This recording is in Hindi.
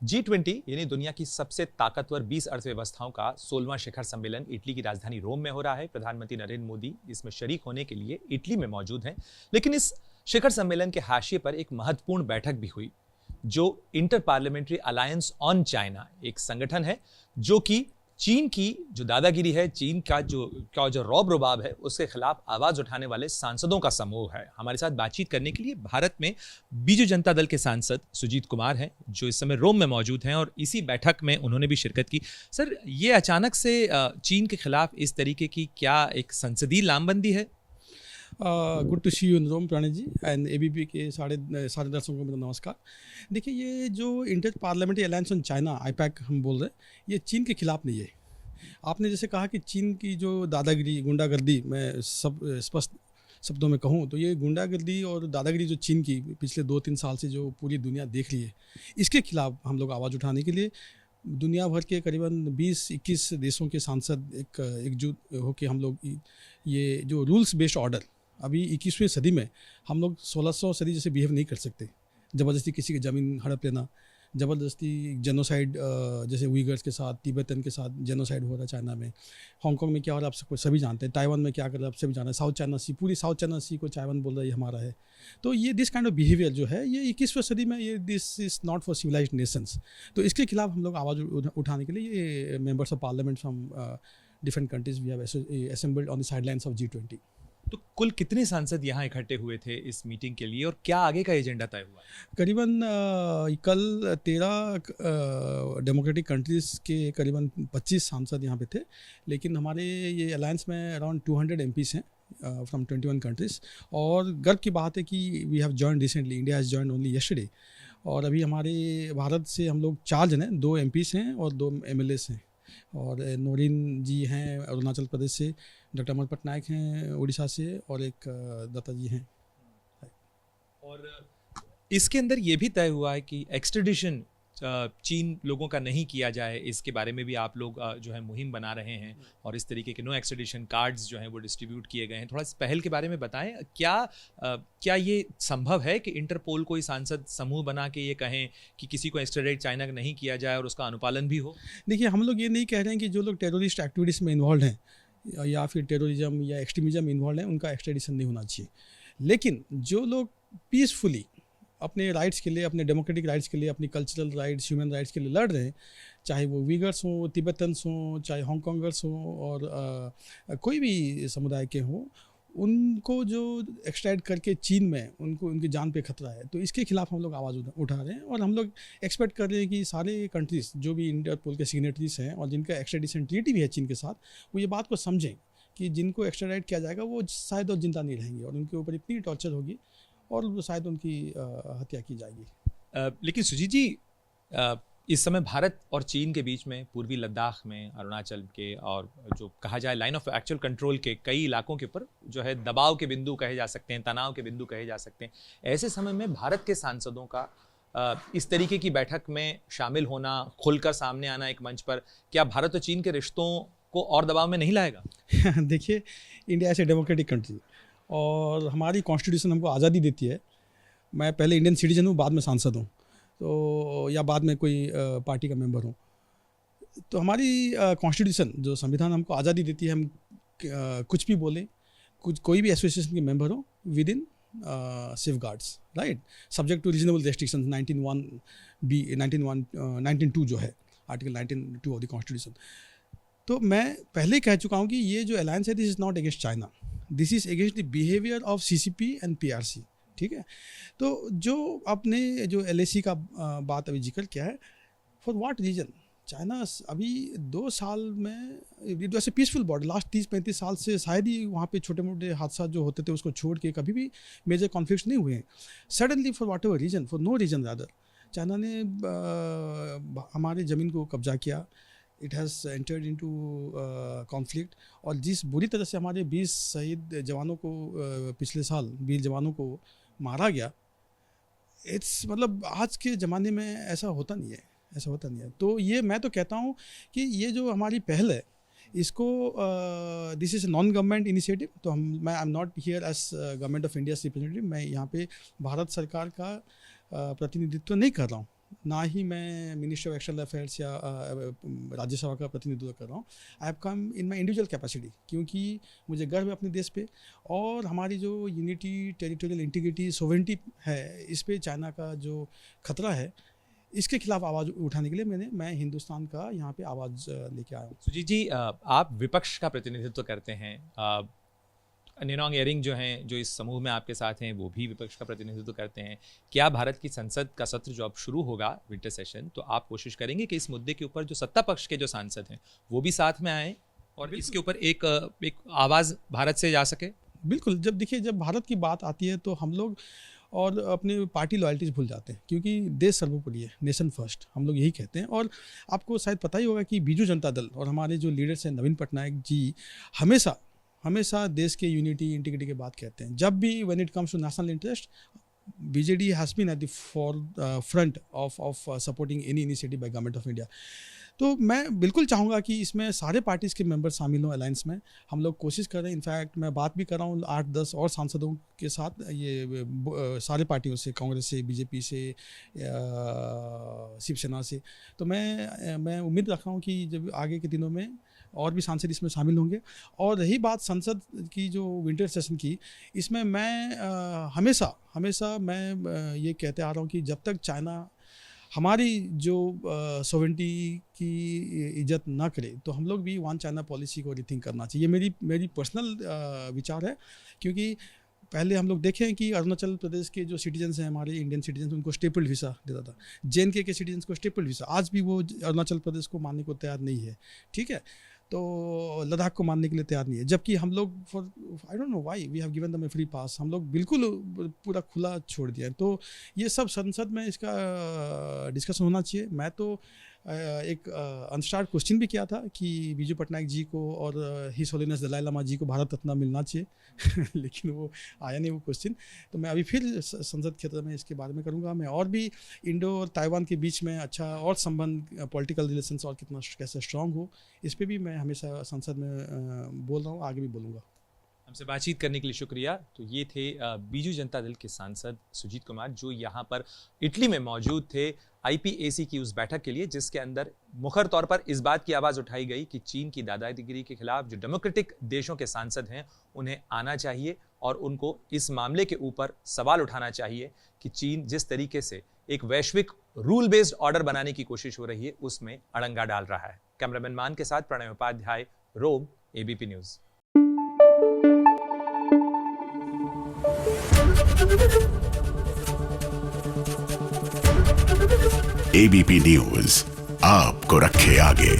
G20 यानी दुनिया की सबसे ताकतवर 20 अर्थव्यवस्थाओं का 16वां शिखर सम्मेलन इटली की राजधानी रोम में हो रहा है। प्रधानमंत्री नरेंद्र मोदी इसमें शरीक होने के लिए इटली में मौजूद हैं। लेकिन इस शिखर सम्मेलन के हाशिए पर एक महत्वपूर्ण बैठक भी हुई, जो inter parliamentary alliance on China एक संगठन है जो कि चीन की जो दादागिरी है, चीन का जो रौब रुबाब है, उसके खिलाफ आवाज उठाने वाले सांसदों का समूह है। हमारे साथ बातचीत करने के लिए भारत में बीजू जनता दल के सांसद सुजीत कुमार हैं, जो इस समय रोम में मौजूद हैं और इसी बैठक में उन्होंने भी शिरकत की। सर, ये अचानक से चीन के खिलाफ इस तरीके की क्या एक संसदीय लामबंदी है? Good to see you in Rome, Pranay ji, and ABP के सारे दर्शकों को मेरा नमस्कार। देखिए, ये जो inter parliamentary alliance on China IPAC हम बोल रहे हैं, ये चीन के खिलाफ नहीं है। आपने जैसे कहा कि चीन की जो दादागिरी, गुंडागर्दी, मैं सब स्पष्ट शब्दों में कहूँ तो ये गुंडागर्दी और दादागिरी जो चीन की पिछले 2-3 साल से जो पूरी दुनिया देख रही है, इसके खिलाफ हम लोग आवाज़ उठाने के लिए दुनिया भर के करीबन 20-21 देशों के सांसद एकजुट होकर हम लोग ये जो रूल्स बेस्ड ऑर्डर, अभी 21वीं सदी में हम लोग 1600 सदी जैसे बिहेव नहीं कर सकते। ज़बरदस्ती किसी की ज़मीन हड़प लेना, ज़बरदस्ती जेनोसाइड, जैसे उइगर्स के साथ, तिब्बतन के साथ जेनोसाइड हो रहा है चाइना में। हांगकांग में क्या हो रहा है आप सबको सभी जानते हैं। ताइवान में क्या कर रहा है आप सभी जानते हैं। साउथ चाइना सी, पूरी साउथ चाइना सी को ताइवान बोल रहा है ये हमारा है। तो ये दिस काइंड ऑफ बिहेवियर जो है, ये 21वीं सदी में, ये this is not for civilised nations. तो इसके खिलाफ हम लोग आवाज़ उठाने के लिए ये members of parliament from different countries we have assembled on the sidelines of G20। तो कुल कितने सांसद यहाँ इकट्ठे हुए थे इस मीटिंग के लिए और क्या आगे का एजेंडा तय हुआ? करीबन कल 13 डेमोक्रेटिक कंट्रीज़ के करीबन 25 सांसद यहाँ पे थे। लेकिन हमारे ये अलायंस में अराउंड 200 MPs हैं फ्रॉम 21 कंट्रीज़। और गर्व की बात है कि we have joined recently, India has joined only yesterday. और अभी हमारे भारत से हम लोग 4 जन हैं, 2 MPs हैं और 2 MLAs हैं। और नोरिन जी हैं अरुणाचल प्रदेश से, डॉक्टर अमर पटनायक हैं उड़ीसा से, और एक दत्ता जी हैं। और इसके अंदर ये भी तय हुआ है कि एक्सट्रेडिशन चीन लोगों का नहीं किया जाए। इसके बारे में भी आप लोग जो है मुहिम बना रहे हैं और इस तरीके के नो एक्सट्रेडिशन कार्ड्स जो हैं वो डिस्ट्रीब्यूट किए गए हैं। थोड़ा इस पहल के बारे में बताएं। क्या ये संभव है कि इंटरपोल कोई सांसद समूह बना के ये कहें कि किसी को एक्सट्रेडिट चाइना नहीं किया जाए और उसका अनुपालन भी हो? देखिए, हम लोग ये नहीं कह रहे हैं कि जो लोग टेररिस्ट एक्टिविटीज़ में इन्वॉल्व हैं या फिर टेररिज्म या एक्सट्रीमिज्म इन्वॉल्व हैं, उनका एक्सट्रेडिशन नहीं होना चाहिए। लेकिन जो लोग पीसफुली अपने राइट्स के लिए, अपने डेमोक्रेटिक राइट्स के लिए, अपनी कल्चरल राइट्स, ह्यूमन राइट्स के लिए लड़ रहे हैं, चाहे वो वीगर्स हों, तिब्बतन्स हों, चाहे हांगकांगर्स हों और कोई भी समुदाय के हों, उनको जो एक्सट्रैड करके चीन में उनको उनकी जान पे खतरा है, तो इसके खिलाफ हम लोग आवाज़ उठा रहे हैं। और हम लोग एक्सपेक्ट कर रहे हैं कि सारे कंट्रीज़ जो भी इंटरपोल के सिग्नेटरीज हैं और जिनका एक्सट्रेडिशन ट्रीटी भी है चीन के साथ, वो ये बात को समझें कि जिनको एक्सट्राडाइट किया जाएगा वो शायद और जिंदा नहीं रहेंगे और उनके ऊपर इतनी टॉर्चर होगी और शायद उनकी हत्या की जाएगी। लेकिन सुजीत जी, इस समय भारत और चीन के बीच में पूर्वी लद्दाख में, अरुणाचल के और जो कहा जाए लाइन ऑफ एक्चुअल कंट्रोल के कई इलाकों के ऊपर जो है दबाव के बिंदु कहे जा सकते हैं, तनाव के बिंदु कहे जा सकते हैं। ऐसे समय में भारत के सांसदों का इस तरीके की बैठक में शामिल होना, खुलकर सामने आना एक मंच पर, क्या भारत और चीन के रिश्तों को और दबाव में नहीं लाएगा? देखिए, इंडिया ऐसे डेमोक्रेटिक कंट्री और हमारी कॉन्स्टिट्यूशन हमको आज़ादी देती है। मैं पहले इंडियन सिटीजन हूँ, बाद में सांसद हूँ, तो या बाद में कोई पार्टी का मेंबर हूँ। तो हमारी कॉन्स्टिट्यूशन, जो संविधान हमको आज़ादी देती है, हम कुछ भी बोलें, कोई भी एसोसिएशन के मेंबर हो, within safeguards, right, subject to reasonable restrictions 19.2 जो है, आर्टिकल 19.2 ऑफ द कॉन्स्टिट्यूशन। तो मैं पहले कह चुका हूँ कि ये जो अलायंस है, this is not against China, this is against the behaviour of CCP and PRC। ठीक है, तो जो आपने जो LAC का बात अभी जिक्र किया है, फॉर व्हाट रीजन चाइना अभी 2 साल में, वैसे पीसफुल बॉर्डर, लास्ट 30-35 साल से शायद ही वहाँ पे छोटे मोटे हादसा जो होते थे उसको छोड़ के कभी भी मेजर कॉन्फ्लिक्ट नहीं हुए हैं। Suddenly for whatever reason, for no reason rather, China ने हमारे ज़मीन को कब्जा किया। It has entered into conflict. और जिस बुरी तरह से हमारे 20 शहीद जवानों को पिछले साल 20 जवानों को मारा गया, इट्स मतलब आज के ज़माने में ऐसा होता नहीं है, ऐसा होता नहीं है। तो ये मैं तो कहता हूँ कि ये जो हमारी पहल है, इसको this is non government initiative. तो I am not here as government of India representative. मैं यहाँ पे भारत सरकार का प्रतिनिधित्व नहीं कर रहा हूँ, ना ही मैं मिनिस्टर ऑफ एक्सटर्नल अफेयर्स या राज्यसभा का प्रतिनिधित्व कर रहा हूँ। I have come in my individual capacity, क्योंकि मुझे गर्व है अपने देश पे और हमारी जो यूनिटी, टेरिटोरियल इंटीग्रिटी, सोवरेनिटी है, इस पे चाइना का जो खतरा है, इसके खिलाफ आवाज़ उठाने के लिए मैं हिंदुस्तान का यहाँ पे आवाज़ लेके आया हूँ। सुजीत जी, आप विपक्ष का प्रतिनिधित्व करते हैं। निनोंग एरिंग जो हैं, जो इस समूह में आपके साथ हैं, वो भी विपक्ष का प्रतिनिधित्व करते हैं। क्या भारत की संसद का सत्र जो अब शुरू होगा, विंटर सेशन, तो आप कोशिश करेंगे कि इस मुद्दे के ऊपर जो सत्ता पक्ष के जो सांसद हैं वो भी साथ में आएँ और इसके ऊपर एक आवाज़ भारत से जा सके? बिल्कुल। जब भारत की बात आती है तो हम लोग और अपने पार्टी लॉयल्टीज भूल जाते हैं, क्योंकि देश सर्वोपरि है, नेशन फर्स्ट, हम लोग यही कहते हैं। और आपको शायद पता ही होगा कि बीजू जनता दल और हमारे जो लीडर्स हैं, नवीन पटनायक जी, हमेशा देश के यूनिटी, इंटीग्रिटी की बात कहते हैं। जब भी when it comes to national interest, BJD has been at the front of supporting any initiative by government of India. तो मैं बिल्कुल चाहूँगा कि इसमें सारे पार्टीज़ के मेंबर शामिल हों अलायंस में। हम लोग कोशिश कर रहे हैं, इनफैक्ट मैं बात भी कर रहा हूँ 8-10 और सांसदों के साथ, ये सारे पार्टियों से, कांग्रेस से, बीजेपी से, शिवसेना से। तो मैं उम्मीद रख रहा हूँ कि जब आगे के दिनों में और भी सांसद इसमें शामिल होंगे। और रही बात संसद की जो विंटर सेशन की, इसमें मैं हमेशा मैं ये कहते आ रहा हूँ कि जब तक चाइना हमारी जो सोवेरेंटी की इज्जत ना करे, तो हम लोग भी वन चाइना पॉलिसी को रिथिंक करना चाहिए। मेरी पर्सनल विचार है, क्योंकि पहले हम लोग देखें कि अरुणाचल प्रदेश के जो सिटीजन्स हैं, हमारे इंडियन सिटीजन्स, उनको स्टेपल वीज़ा देता था। JNK के सिटीजन्स को स्टेपल वीज़ा, आज भी वो अरुणाचल प्रदेश को मानने को तैयार नहीं है, ठीक है। तो लद्दाख को मानने के लिए तैयार नहीं है, जबकि हम लोग for I don't know why we have given them a free pass, हम लोग बिल्कुल पूरा खुला छोड़ दिया है। तो ये सब संसद में इसका डिस्कशन होना चाहिए। मैं तो एक अनस्टार्ट क्वेश्चन भी किया था कि बीजू पटनायक जी को और हिज होलीनेस दलाई लामा जी को भारत रत्न मिलना चाहिए लेकिन वो आया नहीं वो क्वेश्चन। तो मैं अभी फिर संसद क्षेत्र में इसके बारे में करूँगा। मैं और भी इंडो और ताइवान के बीच में अच्छा और संबंध, पॉलिटिकल रिलेशंस और कैसे स्ट्रॉन्ग हो, इस पर भी मैं हमेशा संसद में बोल रहा हूँ, आगे भी बोलूँगा। हमसे बातचीत करने के लिए शुक्रिया। तो ये थे बीजू जनता दल के सांसद सुजीत कुमार, जो यहाँ पर इटली में मौजूद थे IPAC की उस बैठक के लिए, जिसके अंदर मुखर तौर पर इस बात की आवाज़ उठाई गई कि चीन की दादागिरी के खिलाफ जो डेमोक्रेटिक देशों के सांसद हैं, उन्हें आना चाहिए और उनको इस मामले के ऊपर सवाल उठाना चाहिए कि चीन जिस तरीके से एक वैश्विक रूल बेस्ड ऑर्डर बनाने की कोशिश हो रही है, उसमें अड़ंगा डाल रहा है। कैमरामैन मान के साथ प्रणय उपाध्याय, रोम, ABP न्यूज़। ABP न्यूज आपको रखे आगे।